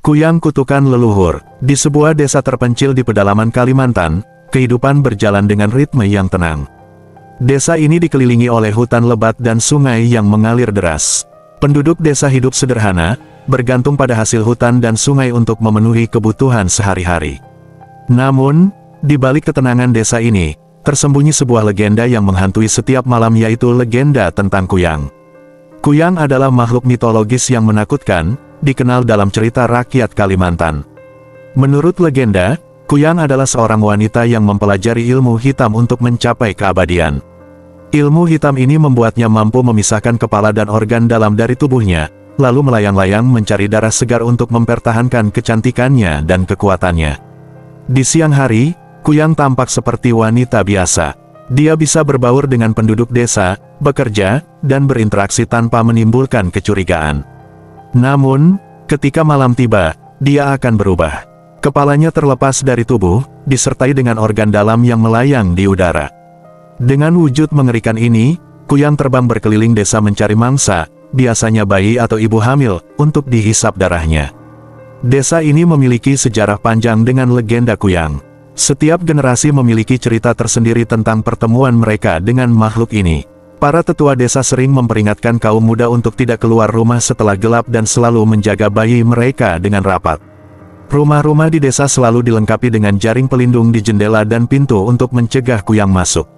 Kuyang Kutukan Leluhur. Di sebuah desa terpencil di pedalaman Kalimantan, kehidupan berjalan dengan ritme yang tenang. Desa ini dikelilingi oleh hutan lebat dan sungai yang mengalir deras. Penduduk desa hidup sederhana, bergantung pada hasil hutan dan sungai untuk memenuhi kebutuhan sehari-hari. Namun, di balik ketenangan desa ini, tersembunyi sebuah legenda yang menghantui setiap malam, yaitu legenda tentang Kuyang. Kuyang adalah makhluk mitologis yang menakutkan, dikenal dalam cerita rakyat Kalimantan. Menurut legenda, Kuyang adalah seorang wanita yang mempelajari ilmu hitam untuk mencapai keabadian. Ilmu hitam ini membuatnya mampu memisahkan kepala dan organ dalam dari tubuhnya, lalu melayang-layang mencari darah segar untuk mempertahankan kecantikannya dan kekuatannya. Di siang hari, Kuyang tampak seperti wanita biasa. Dia bisa berbaur dengan penduduk desa, bekerja, dan berinteraksi tanpa menimbulkan kecurigaan. Namun, ketika malam tiba, dia akan berubah. Kepalanya terlepas dari tubuh, disertai dengan organ dalam yang melayang di udara. Dengan wujud mengerikan ini, Kuyang terbang berkeliling desa mencari mangsa, biasanya bayi atau ibu hamil, untuk dihisap darahnya. Desa ini memiliki sejarah panjang dengan legenda Kuyang. Setiap generasi memiliki cerita tersendiri tentang pertemuan mereka dengan makhluk ini. Para tetua desa sering memperingatkan kaum muda untuk tidak keluar rumah setelah gelap dan selalu menjaga bayi mereka dengan rapat. Rumah-rumah di desa selalu dilengkapi dengan jaring pelindung di jendela dan pintu untuk mencegah Kuyang masuk.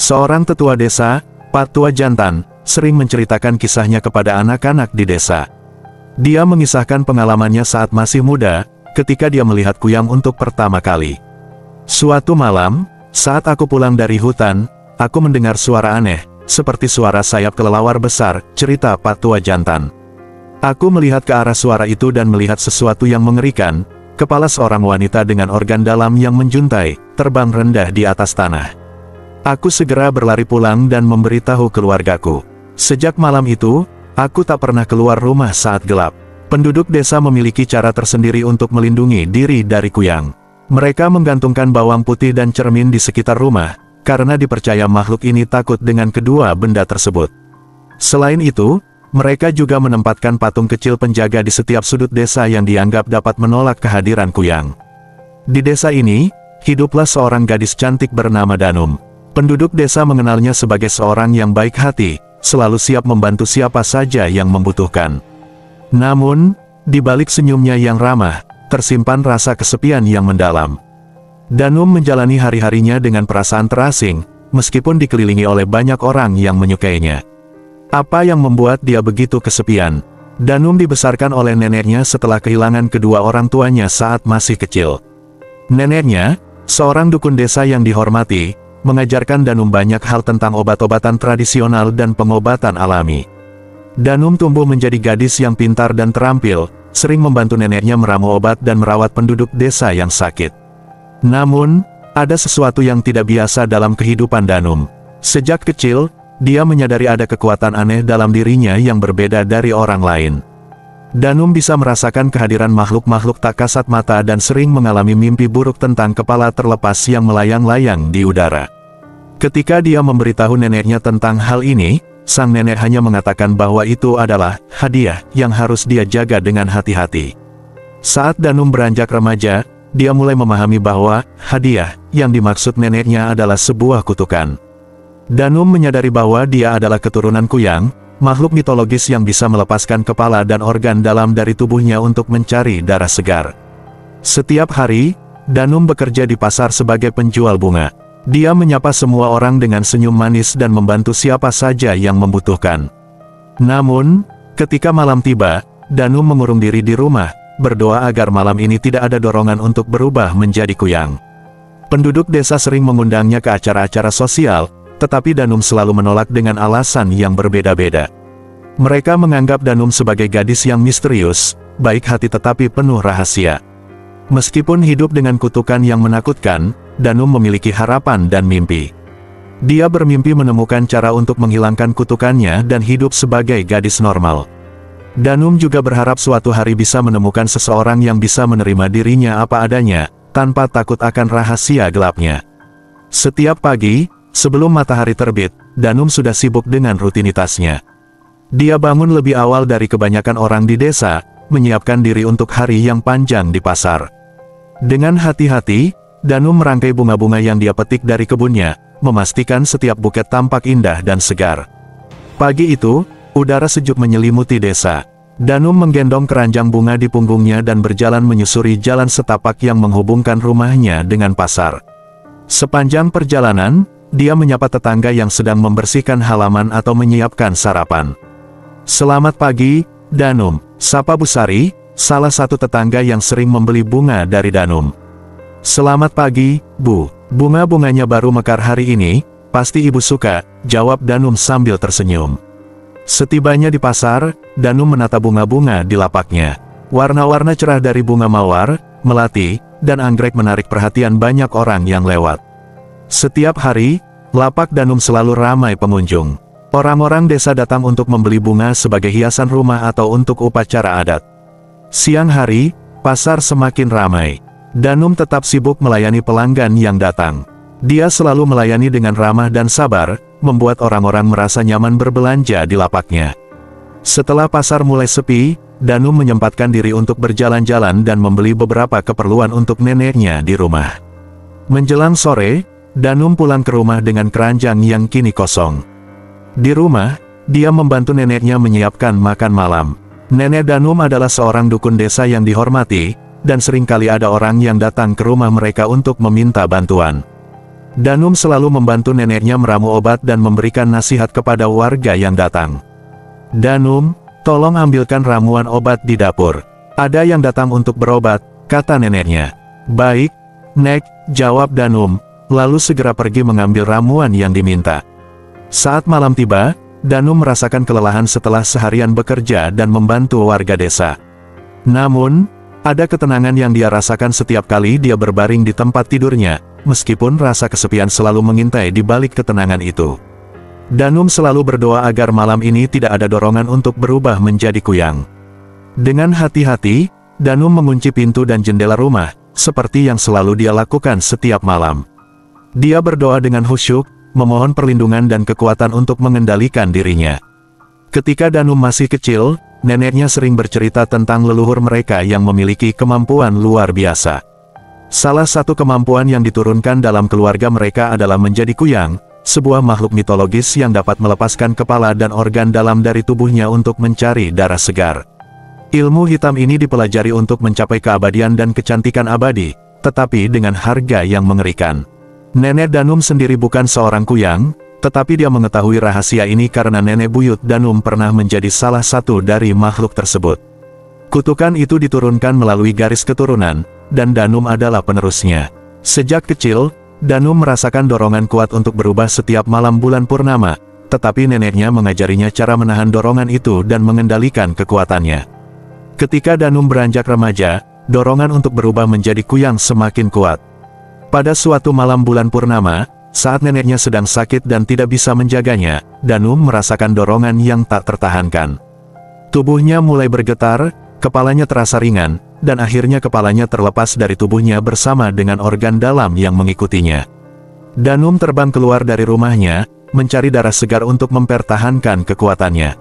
Seorang tetua desa, Pak Tua Jantan, sering menceritakan kisahnya kepada anak-anak di desa. Dia mengisahkan pengalamannya saat masih muda, ketika dia melihat Kuyang untuk pertama kali. Suatu malam, saat aku pulang dari hutan, aku mendengar suara aneh, seperti suara sayap kelelawar besar, cerita Pak Tua Jantan. Aku melihat ke arah suara itu dan melihat sesuatu yang mengerikan, kepala seorang wanita dengan organ dalam yang menjuntai, terbang rendah di atas tanah. Aku segera berlari pulang dan memberitahu keluargaku. Sejak malam itu, aku tak pernah keluar rumah saat gelap. Penduduk desa memiliki cara tersendiri untuk melindungi diri dari Kuyang. Mereka menggantungkan bawang putih dan cermin di sekitar rumah, karena dipercaya makhluk ini takut dengan kedua benda tersebut. Selain itu, mereka juga menempatkan patung kecil penjaga di setiap sudut desa yang dianggap dapat menolak kehadiran Kuyang. Di desa ini, hiduplah seorang gadis cantik bernama Danum. Penduduk desa mengenalnya sebagai seorang yang baik hati, selalu siap membantu siapa saja yang membutuhkan. Namun, di balik senyumnya yang ramah, tersimpan rasa kesepian yang mendalam. Danum menjalani hari-harinya dengan perasaan terasing, meskipun dikelilingi oleh banyak orang yang menyukainya. Apa yang membuat dia begitu kesepian? Danum dibesarkan oleh neneknya setelah kehilangan kedua orang tuanya saat masih kecil. Neneknya, seorang dukun desa yang dihormati, mengajarkan Danum banyak hal tentang obat-obatan tradisional dan pengobatan alami. Danum tumbuh menjadi gadis yang pintar dan terampil, sering membantu neneknya meramu obat dan merawat penduduk desa yang sakit. Namun, ada sesuatu yang tidak biasa dalam kehidupan Danum. Sejak kecil, dia menyadari ada kekuatan aneh dalam dirinya yang berbeda dari orang lain. Danum bisa merasakan kehadiran makhluk-makhluk tak kasat mata dan sering mengalami mimpi buruk tentang kepala terlepas yang melayang-layang di udara. Ketika dia memberitahu neneknya tentang hal ini, sang nenek hanya mengatakan bahwa itu adalah hadiah yang harus dia jaga dengan hati-hati. Saat Danum beranjak remaja, dia mulai memahami bahwa hadiah yang dimaksud neneknya adalah sebuah kutukan. Danum menyadari bahwa dia adalah keturunan Kuyang, makhluk mitologis yang bisa melepaskan kepala dan organ dalam dari tubuhnya untuk mencari darah segar. Setiap hari, Danum bekerja di pasar sebagai penjual bunga. Dia menyapa semua orang dengan senyum manis dan membantu siapa saja yang membutuhkan. Namun, ketika malam tiba, Danum mengurung diri di rumah, berdoa agar malam ini tidak ada dorongan untuk berubah menjadi Kuyang. Penduduk desa sering mengundangnya ke acara-acara sosial, tetapi Danum selalu menolak dengan alasan yang berbeda-beda. Mereka menganggap Danum sebagai gadis yang misterius, baik hati tetapi penuh rahasia. Meskipun hidup dengan kutukan yang menakutkan, Danum memiliki harapan dan mimpi. Dia bermimpi menemukan cara untuk menghilangkan kutukannya dan hidup sebagai gadis normal. Danum juga berharap suatu hari bisa menemukan seseorang yang bisa menerima dirinya apa adanya, tanpa takut akan rahasia gelapnya. Setiap pagi, sebelum matahari terbit, Danum sudah sibuk dengan rutinitasnya. Dia bangun lebih awal dari kebanyakan orang di desa, menyiapkan diri untuk hari yang panjang di pasar. Dengan hati-hati, Danum merangkai bunga-bunga yang dia petik dari kebunnya, memastikan setiap buket tampak indah dan segar. Pagi itu, udara sejuk menyelimuti desa. Danum menggendong keranjang bunga di punggungnya dan berjalan menyusuri jalan setapak yang menghubungkan rumahnya dengan pasar. Sepanjang perjalanan, dia menyapa tetangga yang sedang membersihkan halaman atau menyiapkan sarapan. "Selamat pagi, Danum," sapa Bu Sari, salah satu tetangga yang sering membeli bunga dari Danum. "Selamat pagi, Bu. Bunga-bunganya baru mekar hari ini, pasti Ibu suka," jawab Danum sambil tersenyum. Setibanya di pasar, Danum menata bunga-bunga di lapaknya. Warna-warna cerah dari bunga mawar, melati, dan anggrek menarik perhatian banyak orang yang lewat. Setiap hari, lapak Danum selalu ramai pengunjung. Orang-orang desa datang untuk membeli bunga sebagai hiasan rumah atau untuk upacara adat. Siang hari, pasar semakin ramai. Danum tetap sibuk melayani pelanggan yang datang. Dia selalu melayani dengan ramah dan sabar, membuat orang-orang merasa nyaman berbelanja di lapaknya. Setelah pasar mulai sepi, Danum menyempatkan diri untuk berjalan-jalan dan membeli beberapa keperluan untuk neneknya di rumah. Menjelang sore, Danum pulang ke rumah dengan keranjang yang kini kosong. Di rumah, dia membantu neneknya menyiapkan makan malam. Nenek Danum adalah seorang dukun desa yang dihormati, dan seringkali ada orang yang datang ke rumah mereka untuk meminta bantuan. Danum selalu membantu neneknya meramu obat dan memberikan nasihat kepada warga yang datang. "Danum, tolong ambilkan ramuan obat di dapur. Ada yang datang untuk berobat," kata neneknya. "Baik, Nek," jawab Danum, lalu segera pergi mengambil ramuan yang diminta. Saat malam tiba, Danum merasakan kelelahan setelah seharian bekerja dan membantu warga desa. Namun, ada ketenangan yang dia rasakan setiap kali dia berbaring di tempat tidurnya, meskipun rasa kesepian selalu mengintai di balik ketenangan itu. Danum selalu berdoa agar malam ini tidak ada dorongan untuk berubah menjadi kuyang. Dengan hati-hati, Danum mengunci pintu dan jendela rumah, seperti yang selalu dia lakukan setiap malam. Dia berdoa dengan khusyuk, memohon perlindungan dan kekuatan untuk mengendalikan dirinya. Ketika Danum masih kecil, neneknya sering bercerita tentang leluhur mereka yang memiliki kemampuan luar biasa. Salah satu kemampuan yang diturunkan dalam keluarga mereka adalah menjadi kuyang, sebuah makhluk mitologis yang dapat melepaskan kepala dan organ dalam dari tubuhnya untuk mencari darah segar. Ilmu hitam ini dipelajari untuk mencapai keabadian dan kecantikan abadi, tetapi dengan harga yang mengerikan. Nenek Danum sendiri bukan seorang kuyang, tetapi dia mengetahui rahasia ini karena nenek buyut Danum pernah menjadi salah satu dari makhluk tersebut. Kutukan itu diturunkan melalui garis keturunan, dan Danum adalah penerusnya. Sejak kecil, Danum merasakan dorongan kuat untuk berubah setiap malam bulan purnama, tetapi neneknya mengajarinya cara menahan dorongan itu dan mengendalikan kekuatannya. Ketika Danum beranjak remaja, dorongan untuk berubah menjadi kuyang semakin kuat. Pada suatu malam bulan purnama, saat neneknya sedang sakit dan tidak bisa menjaganya, Danum merasakan dorongan yang tak tertahankan. Tubuhnya mulai bergetar, kepalanya terasa ringan, dan akhirnya kepalanya terlepas dari tubuhnya bersama dengan organ dalam yang mengikutinya. Danum terbang keluar dari rumahnya, mencari darah segar untuk mempertahankan kekuatannya.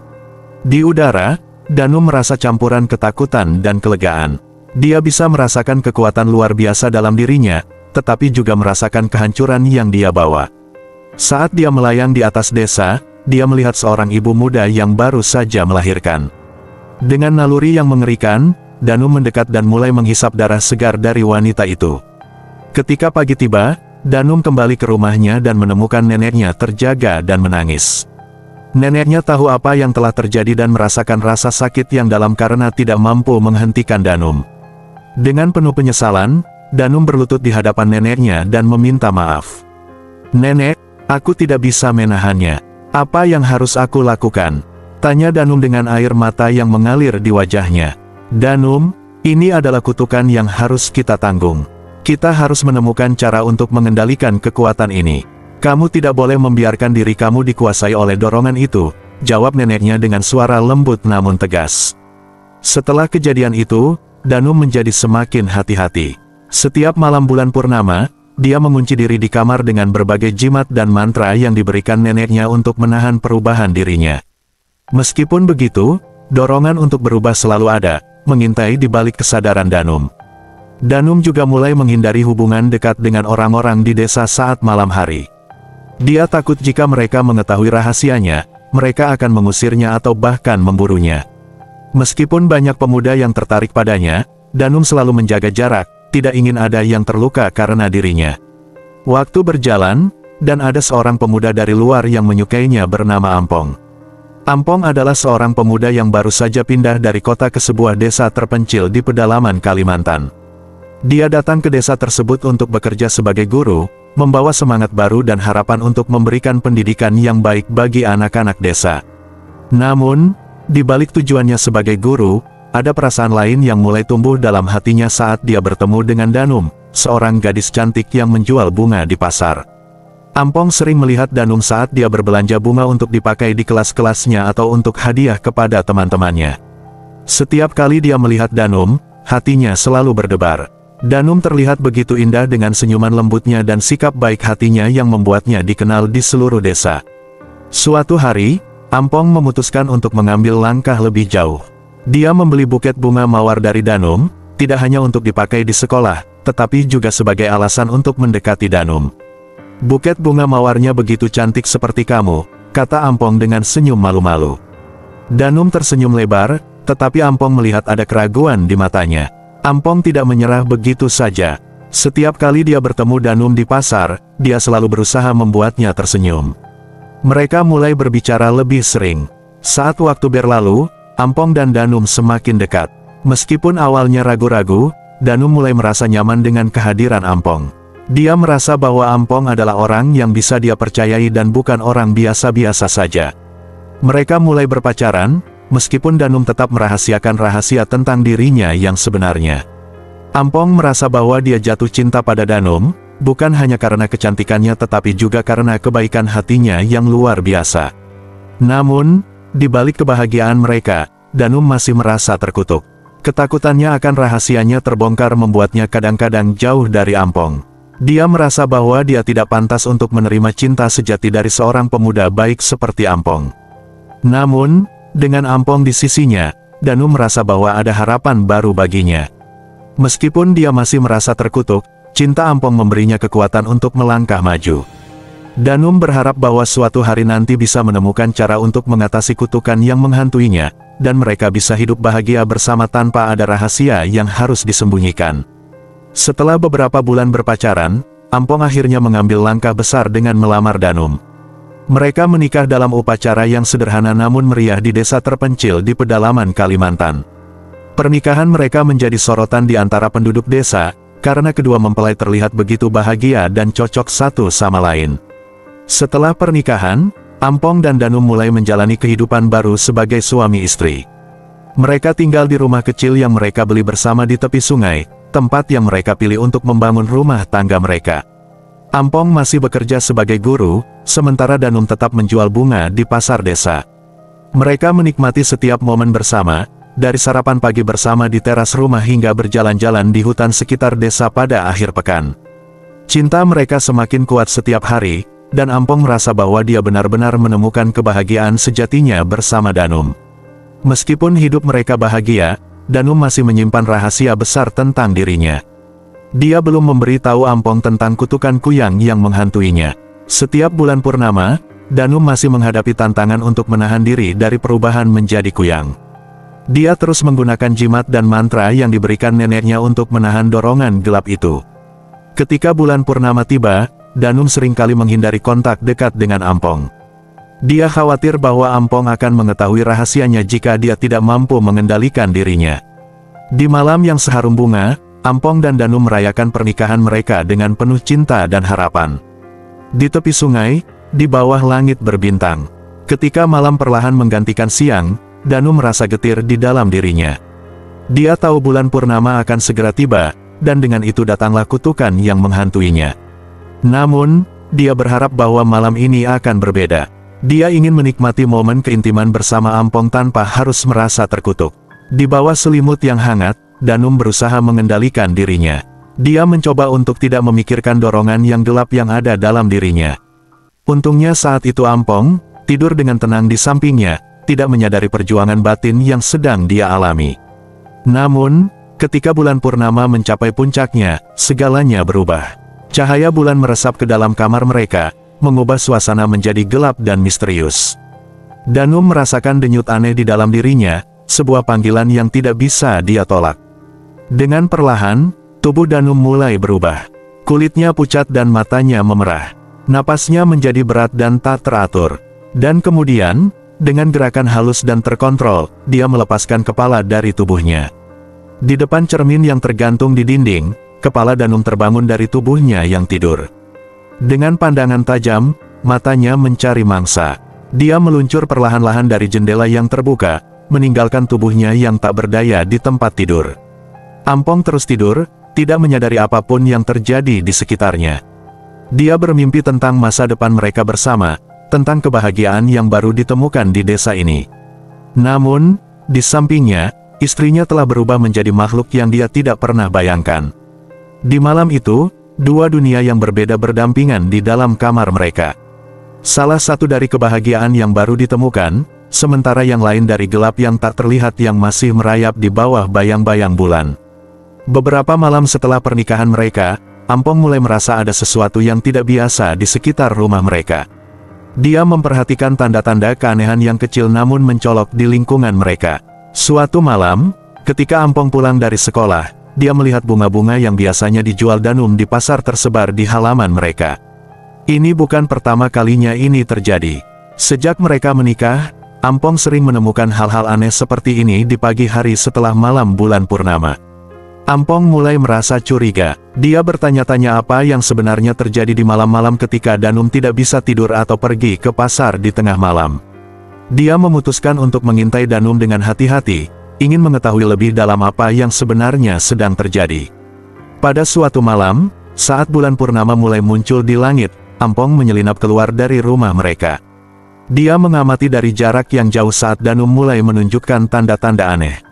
Di udara, Danum merasa campuran ketakutan dan kelegaan. Dia bisa merasakan kekuatan luar biasa dalam dirinya, tetapi juga merasakan kehancuran yang dia bawa. Saat dia melayang di atas desa, dia melihat seorang ibu muda yang baru saja melahirkan. Dengan naluri yang mengerikan, Danum mendekat dan mulai menghisap darah segar dari wanita itu. Ketika pagi tiba, Danum kembali ke rumahnya dan menemukan neneknya terjaga dan menangis. Neneknya tahu apa yang telah terjadi dan merasakan rasa sakit yang dalam karena tidak mampu menghentikan Danum. Dengan penuh penyesalan, Danum berlutut di hadapan neneknya dan meminta maaf. "Nenek, aku tidak bisa menahannya. Apa yang harus aku lakukan?" tanya Danum dengan air mata yang mengalir di wajahnya. "Danum, ini adalah kutukan yang harus kita tanggung. Kita harus menemukan cara untuk mengendalikan kekuatan ini. Kamu tidak boleh membiarkan diri kamu dikuasai oleh dorongan itu," jawab neneknya dengan suara lembut namun tegas. Setelah kejadian itu, Danum menjadi semakin hati-hati. Setiap malam bulan purnama, dia mengunci diri di kamar dengan berbagai jimat dan mantra yang diberikan neneknya untuk menahan perubahan dirinya. Meskipun begitu, dorongan untuk berubah selalu ada, mengintai di balik kesadaran Danum. Danum juga mulai menghindari hubungan dekat dengan orang-orang di desa saat malam hari. Dia takut jika mereka mengetahui rahasianya, mereka akan mengusirnya atau bahkan memburunya. Meskipun banyak pemuda yang tertarik padanya, Danum selalu menjaga jarak, tidak ingin ada yang terluka karena dirinya. Waktu berjalan, dan ada seorang pemuda dari luar yang menyukainya bernama Ampong. Ampong adalah seorang pemuda yang baru saja pindah dari kota ke sebuah desa terpencil di pedalaman Kalimantan. Dia datang ke desa tersebut untuk bekerja sebagai guru, membawa semangat baru dan harapan untuk memberikan pendidikan yang baik bagi anak-anak desa. Namun, di balik tujuannya sebagai guru, ada perasaan lain yang mulai tumbuh dalam hatinya saat dia bertemu dengan Danum, seorang gadis cantik yang menjual bunga di pasar. Ampong sering melihat Danum saat dia berbelanja bunga untuk dipakai di kelas-kelasnya atau untuk hadiah kepada teman-temannya. Setiap kali dia melihat Danum, hatinya selalu berdebar. Danum terlihat begitu indah dengan senyuman lembutnya dan sikap baik hatinya yang membuatnya dikenal di seluruh desa. Suatu hari, Ampong memutuskan untuk mengambil langkah lebih jauh. Dia membeli buket bunga mawar dari Danum, tidak hanya untuk dipakai di sekolah, tetapi juga sebagai alasan untuk mendekati Danum. "Buket bunga mawarnya begitu cantik seperti kamu," kata Ampong dengan senyum malu-malu. Danum tersenyum lebar, tetapi Ampong melihat ada keraguan di matanya. Ampong tidak menyerah begitu saja. Setiap kali dia bertemu Danum di pasar, dia selalu berusaha membuatnya tersenyum. Mereka mulai berbicara lebih sering. Saat waktu berlalu, Ampong dan Danum semakin dekat. Meskipun awalnya ragu-ragu, Danum mulai merasa nyaman dengan kehadiran Ampong. Dia merasa bahwa Ampong adalah orang yang bisa dia percayai dan bukan orang biasa-biasa saja. Mereka mulai berpacaran, meskipun Danum tetap merahasiakan rahasia tentang dirinya yang sebenarnya. Ampong merasa bahwa dia jatuh cinta pada Danum, bukan hanya karena kecantikannya tetapi juga karena kebaikan hatinya yang luar biasa. Namun, di balik kebahagiaan mereka, Danum masih merasa terkutuk. Ketakutannya akan rahasianya terbongkar membuatnya kadang-kadang jauh dari Ampong. Dia merasa bahwa dia tidak pantas untuk menerima cinta sejati dari seorang pemuda baik seperti Ampong. Namun, dengan Ampong di sisinya, Danum merasa bahwa ada harapan baru baginya. Meskipun dia masih merasa terkutuk, cinta Ampong memberinya kekuatan untuk melangkah maju. Danum berharap bahwa suatu hari nanti bisa menemukan cara untuk mengatasi kutukan yang menghantuinya, dan mereka bisa hidup bahagia bersama tanpa ada rahasia yang harus disembunyikan. Setelah beberapa bulan berpacaran, Ampong akhirnya mengambil langkah besar dengan melamar Danum. Mereka menikah dalam upacara yang sederhana namun meriah di desa terpencil di pedalaman Kalimantan. Pernikahan mereka menjadi sorotan di antara penduduk desa, karena kedua mempelai terlihat begitu bahagia dan cocok satu sama lain. Setelah pernikahan, Ampong dan Danum mulai menjalani kehidupan baru sebagai suami istri. Mereka tinggal di rumah kecil yang mereka beli bersama di tepi sungai, tempat yang mereka pilih untuk membangun rumah tangga mereka. Ampong masih bekerja sebagai guru, sementara Danum tetap menjual bunga di pasar desa. Mereka menikmati setiap momen bersama, dari sarapan pagi bersama di teras rumah hingga berjalan-jalan di hutan sekitar desa pada akhir pekan. Cinta mereka semakin kuat setiap hari, dan Ampong merasa bahwa dia benar-benar menemukan kebahagiaan sejatinya bersama Danum. Meskipun hidup mereka bahagia, Danum masih menyimpan rahasia besar tentang dirinya. Dia belum memberitahu Ampong tentang kutukan kuyang yang menghantuinya. Setiap bulan purnama, Danum masih menghadapi tantangan untuk menahan diri dari perubahan menjadi kuyang. Dia terus menggunakan jimat dan mantra yang diberikan neneknya untuk menahan dorongan gelap itu. Ketika bulan purnama tiba, Danum seringkali menghindari kontak dekat dengan Ampong. Dia khawatir bahwa Ampong akan mengetahui rahasianya jika dia tidak mampu mengendalikan dirinya. Di malam yang seharum bunga, Ampong dan Danum merayakan pernikahan mereka dengan penuh cinta dan harapan. Di tepi sungai, di bawah langit berbintang. Ketika malam perlahan menggantikan siang, Danum merasa getir di dalam dirinya. Dia tahu bulan purnama akan segera tiba, dan dengan itu datanglah kutukan yang menghantuinya. Namun, dia berharap bahwa malam ini akan berbeda. Dia ingin menikmati momen keintiman bersama Ampong tanpa harus merasa terkutuk. Di bawah selimut yang hangat, Danum berusaha mengendalikan dirinya. Dia mencoba untuk tidak memikirkan dorongan yang gelap yang ada dalam dirinya. Untungnya saat itu Ampong tidur dengan tenang di sampingnya, tidak menyadari perjuangan batin yang sedang dia alami. Namun, ketika bulan purnama mencapai puncaknya, segalanya berubah. Cahaya bulan meresap ke dalam kamar mereka, mengubah suasana menjadi gelap dan misterius. Danum merasakan denyut aneh di dalam dirinya, sebuah panggilan yang tidak bisa dia tolak. Dengan perlahan, tubuh Danum mulai berubah. Kulitnya pucat dan matanya memerah. Napasnya menjadi berat dan tak teratur. Dan kemudian, dengan gerakan halus dan terkontrol, dia melepaskan kepala dari tubuhnya. Di depan cermin yang tergantung di dinding, kepala Danum terbangun dari tubuhnya yang tidur. Dengan pandangan tajam, matanya mencari mangsa. Dia meluncur perlahan-lahan dari jendela yang terbuka, meninggalkan tubuhnya yang tak berdaya di tempat tidur. Ampong terus tidur, tidak menyadari apapun yang terjadi di sekitarnya. Dia bermimpi tentang masa depan mereka bersama, tentang kebahagiaan yang baru ditemukan di desa ini. Namun, di sampingnya, istrinya telah berubah menjadi makhluk yang dia tidak pernah bayangkan. Di malam itu, dua dunia yang berbeda berdampingan di dalam kamar mereka. Salah satu dari kebahagiaan yang baru ditemukan, sementara yang lain dari gelap yang tak terlihat yang masih merayap di bawah bayang-bayang bulan. Beberapa malam setelah pernikahan mereka, Ampong mulai merasa ada sesuatu yang tidak biasa di sekitar rumah mereka. Dia memperhatikan tanda-tanda keanehan yang kecil namun mencolok di lingkungan mereka. Suatu malam, ketika Ampong pulang dari sekolah, dia melihat bunga-bunga yang biasanya dijual Danum di pasar tersebar di halaman mereka. Ini bukan pertama kalinya ini terjadi. Sejak mereka menikah, Ampong sering menemukan hal-hal aneh seperti ini di pagi hari setelah malam bulan purnama. Ampong mulai merasa curiga. Dia bertanya-tanya apa yang sebenarnya terjadi di malam-malam ketika Danum tidak bisa tidur atau pergi ke pasar di tengah malam. Dia memutuskan untuk mengintai Danum dengan hati-hati, ingin mengetahui lebih dalam apa yang sebenarnya sedang terjadi. Pada suatu malam, saat bulan purnama mulai muncul di langit, Ampong menyelinap keluar dari rumah mereka. Dia mengamati dari jarak yang jauh saat Danum mulai menunjukkan tanda-tanda aneh.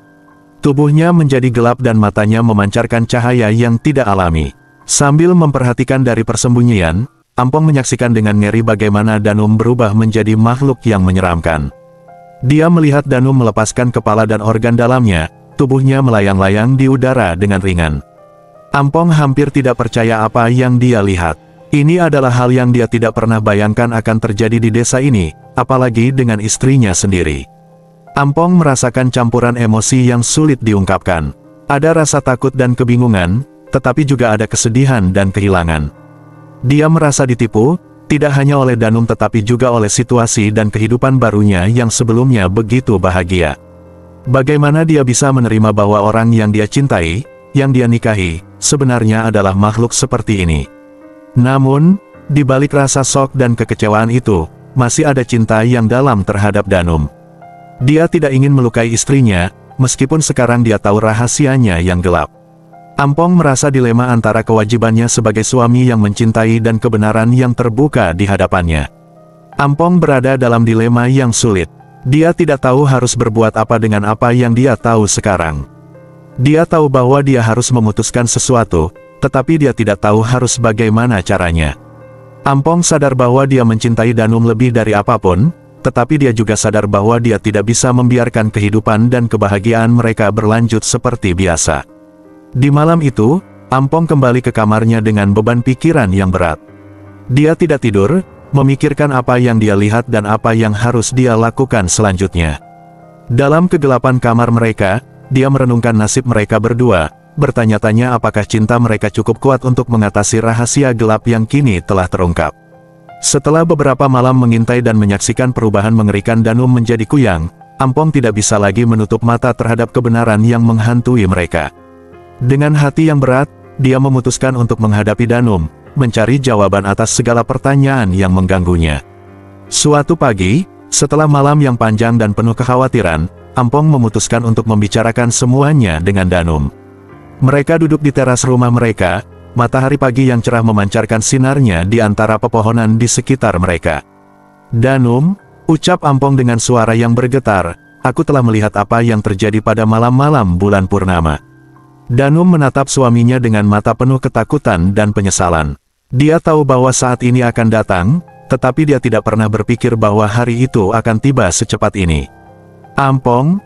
Tubuhnya menjadi gelap dan matanya memancarkan cahaya yang tidak alami. Sambil memperhatikan dari persembunyian, Ampong menyaksikan dengan ngeri bagaimana Danum berubah menjadi makhluk yang menyeramkan. Dia melihat Danum melepaskan kepala dan organ dalamnya, tubuhnya melayang-layang di udara dengan ringan. Ampong hampir tidak percaya apa yang dia lihat. Ini adalah hal yang dia tidak pernah bayangkan akan terjadi di desa ini, apalagi dengan istrinya sendiri. Ampong merasakan campuran emosi yang sulit diungkapkan. Ada rasa takut dan kebingungan, tetapi juga ada kesedihan dan kehilangan. Dia merasa ditipu, tidak hanya oleh Danum tetapi juga oleh situasi dan kehidupan barunya yang sebelumnya begitu bahagia. Bagaimana dia bisa menerima bahwa orang yang dia cintai, yang dia nikahi, sebenarnya adalah makhluk seperti ini. Namun, di balik rasa shock dan kekecewaan itu, masih ada cinta yang dalam terhadap Danum. Dia tidak ingin melukai istrinya, meskipun sekarang dia tahu rahasianya yang gelap. Ampong merasa dilema antara kewajibannya sebagai suami yang mencintai dan kebenaran yang terbuka di hadapannya. Ampong berada dalam dilema yang sulit. Dia tidak tahu harus berbuat apa dengan apa yang dia tahu sekarang. Dia tahu bahwa dia harus memutuskan sesuatu, tetapi dia tidak tahu harus bagaimana caranya. Ampong sadar bahwa dia mencintai Danum lebih dari apapun, tetapi dia juga sadar bahwa dia tidak bisa membiarkan kehidupan dan kebahagiaan mereka berlanjut seperti biasa. Di malam itu, Ampong kembali ke kamarnya dengan beban pikiran yang berat. Dia tidak tidur, memikirkan apa yang dia lihat dan apa yang harus dia lakukan selanjutnya. Dalam kegelapan kamar mereka, dia merenungkan nasib mereka berdua, bertanya-tanya apakah cinta mereka cukup kuat untuk mengatasi rahasia gelap yang kini telah terungkap. Setelah beberapa malam mengintai dan menyaksikan perubahan mengerikan Danum menjadi kuyang, Ampong tidak bisa lagi menutup mata terhadap kebenaran yang menghantui mereka. Dengan hati yang berat, dia memutuskan untuk menghadapi Danum, mencari jawaban atas segala pertanyaan yang mengganggunya. Suatu pagi, setelah malam yang panjang dan penuh kekhawatiran, Ampong memutuskan untuk membicarakan semuanya dengan Danum. Mereka duduk di teras rumah mereka. Matahari pagi yang cerah memancarkan sinarnya di antara pepohonan di sekitar mereka. "Danum," ucap Ampong dengan suara yang bergetar, "aku telah melihat apa yang terjadi pada malam-malam bulan purnama." Danum menatap suaminya dengan mata penuh ketakutan dan penyesalan. Dia tahu bahwa saat ini akan datang, tetapi dia tidak pernah berpikir bahwa hari itu akan tiba secepat ini. "Ampong,"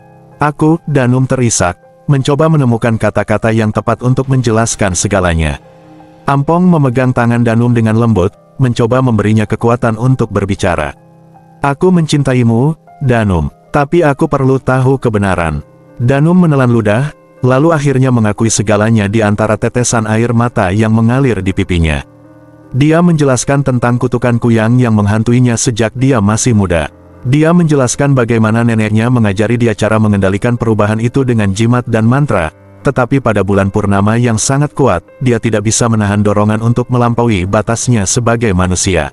Danum terisak, mencoba menemukan kata-kata yang tepat untuk menjelaskan segalanya. Ampong memegang tangan Danum dengan lembut, mencoba memberinya kekuatan untuk berbicara. Aku mencintaimu, Danum, tapi aku perlu tahu kebenaran. Danum menelan ludah, lalu akhirnya mengakui segalanya di antara tetesan air mata yang mengalir di pipinya. Dia menjelaskan tentang kutukan kuyang yang menghantuinya sejak dia masih muda. Dia menjelaskan bagaimana neneknya mengajari dia cara mengendalikan perubahan itu dengan jimat dan mantra, tetapi pada bulan purnama yang sangat kuat, dia tidak bisa menahan dorongan untuk melampaui batasnya sebagai manusia.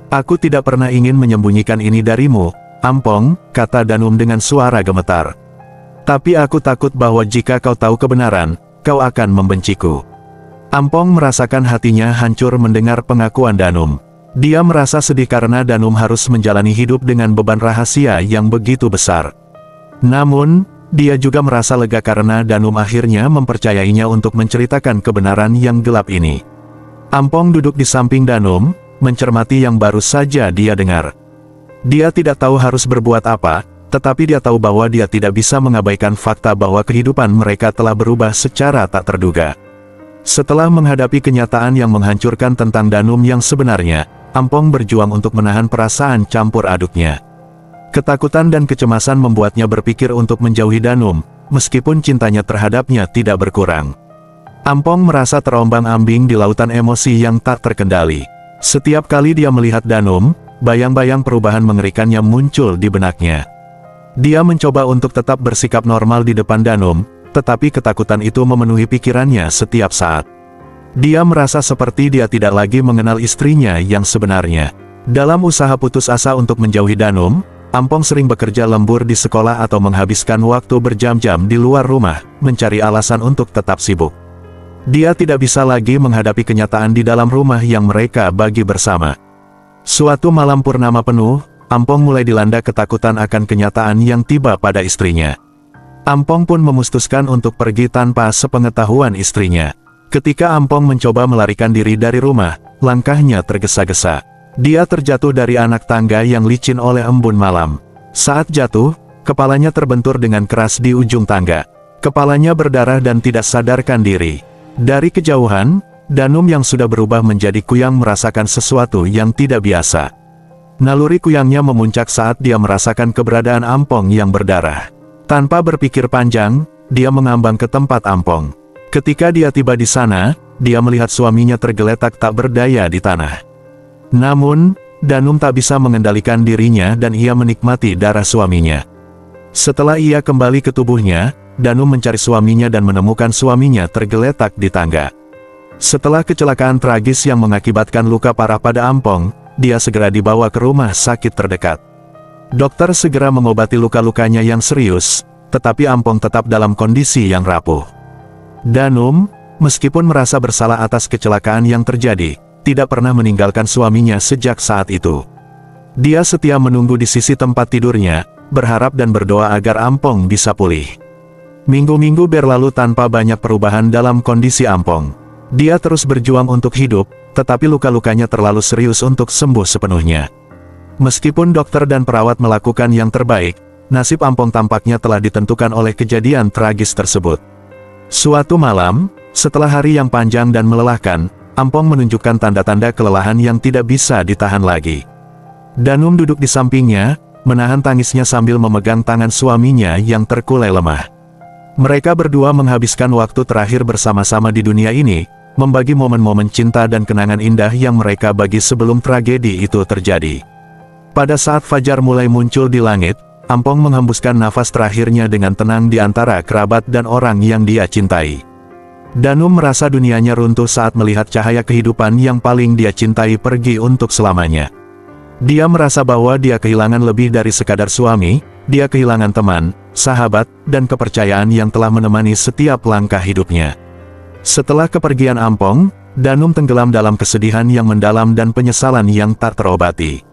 Aku tidak pernah ingin menyembunyikan ini darimu, Ampong, kata Danum dengan suara gemetar. Tapi aku takut bahwa jika kau tahu kebenaran, kau akan membenciku. Ampong merasakan hatinya hancur mendengar pengakuan Danum. Dia merasa sedih karena Danum harus menjalani hidup dengan beban rahasia yang begitu besar. Namun, dia juga merasa lega karena Danum akhirnya mempercayainya untuk menceritakan kebenaran yang gelap ini. Ampong duduk di samping Danum, mencermati yang baru saja dia dengar. Dia tidak tahu harus berbuat apa, tetapi dia tahu bahwa dia tidak bisa mengabaikan fakta bahwa kehidupan mereka telah berubah secara tak terduga. Setelah menghadapi kenyataan yang menghancurkan tentang Danum yang sebenarnya, Ampong berjuang untuk menahan perasaan campur aduknya. Ketakutan dan kecemasan membuatnya berpikir untuk menjauhi Danum, meskipun cintanya terhadapnya tidak berkurang. Ampong merasa terombang-ambing di lautan emosi yang tak terkendali. Setiap kali dia melihat Danum, bayang-bayang perubahan mengerikannya muncul di benaknya. Dia mencoba untuk tetap bersikap normal di depan Danum, tetapi ketakutan itu memenuhi pikirannya setiap saat. Dia merasa seperti dia tidak lagi mengenal istrinya yang sebenarnya. Dalam usaha putus asa untuk menjauhi Danum, Ampong sering bekerja lembur di sekolah atau menghabiskan waktu berjam-jam di luar rumah, mencari alasan untuk tetap sibuk. Dia tidak bisa lagi menghadapi kenyataan di dalam rumah yang mereka bagi bersama. Suatu malam purnama penuh, Ampong mulai dilanda ketakutan akan kenyataan yang tiba pada istrinya. Ampong pun memutuskan untuk pergi tanpa sepengetahuan istrinya. Ketika Ampong mencoba melarikan diri dari rumah, langkahnya tergesa-gesa. Dia terjatuh dari anak tangga yang licin oleh embun malam. Saat jatuh, kepalanya terbentur dengan keras di ujung tangga. Kepalanya berdarah dan tidak sadarkan diri. Dari kejauhan, Danum yang sudah berubah menjadi kuyang merasakan sesuatu yang tidak biasa. Naluri kuyangnya memuncak saat dia merasakan keberadaan Ampong yang berdarah. Tanpa berpikir panjang, dia mengambang ke tempat Ampong. Ketika dia tiba di sana, dia melihat suaminya tergeletak tak berdaya di tanah. Namun, Danum tak bisa mengendalikan dirinya dan ia menikmati darah suaminya. Setelah ia kembali ke tubuhnya, Danum mencari suaminya dan menemukan suaminya tergeletak di tangga. Setelah kecelakaan tragis yang mengakibatkan luka parah pada Ampong, dia segera dibawa ke rumah sakit terdekat. Dokter segera mengobati luka-lukanya yang serius, tetapi Ampong tetap dalam kondisi yang rapuh. Danum, meskipun merasa bersalah atas kecelakaan yang terjadi, tidak pernah meninggalkan suaminya sejak saat itu. Dia setia menunggu di sisi tempat tidurnya, berharap dan berdoa agar Ampong bisa pulih. Minggu-minggu berlalu tanpa banyak perubahan dalam kondisi Ampong. Dia terus berjuang untuk hidup, tetapi luka-lukanya terlalu serius untuk sembuh sepenuhnya. Meskipun dokter dan perawat melakukan yang terbaik, nasib Ampong tampaknya telah ditentukan oleh kejadian tragis tersebut. Suatu malam, setelah hari yang panjang dan melelahkan, Ampong menunjukkan tanda-tanda kelelahan yang tidak bisa ditahan lagi. Danum duduk di sampingnya, menahan tangisnya sambil memegang tangan suaminya yang terkulai lemah. Mereka berdua menghabiskan waktu terakhir bersama-sama di dunia ini, membagi momen-momen cinta dan kenangan indah yang mereka bagi sebelum tragedi itu terjadi. Pada saat fajar mulai muncul di langit, Ampong menghembuskan nafas terakhirnya dengan tenang di antara kerabat dan orang yang dia cintai. Danum merasa dunianya runtuh saat melihat cahaya kehidupan yang paling dia cintai pergi untuk selamanya. Dia merasa bahwa dia kehilangan lebih dari sekadar suami, dia kehilangan teman, sahabat, dan kepercayaan yang telah menemani setiap langkah hidupnya. Setelah kepergian Ampong, Danum tenggelam dalam kesedihan yang mendalam dan penyesalan yang tak terobati.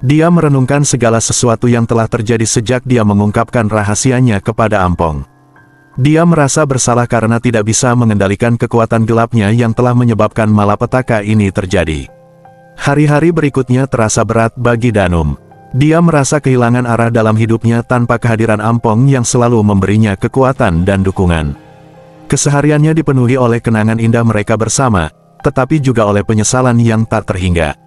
Dia merenungkan segala sesuatu yang telah terjadi sejak dia mengungkapkan rahasianya kepada Ampong. Dia merasa bersalah karena tidak bisa mengendalikan kekuatan gelapnya yang telah menyebabkan malapetaka ini terjadi. Hari-hari berikutnya terasa berat bagi Danum. Dia merasa kehilangan arah dalam hidupnya tanpa kehadiran Ampong yang selalu memberinya kekuatan dan dukungan. Kesehariannya dipenuhi oleh kenangan indah mereka bersama, tetapi juga oleh penyesalan yang tak terhingga.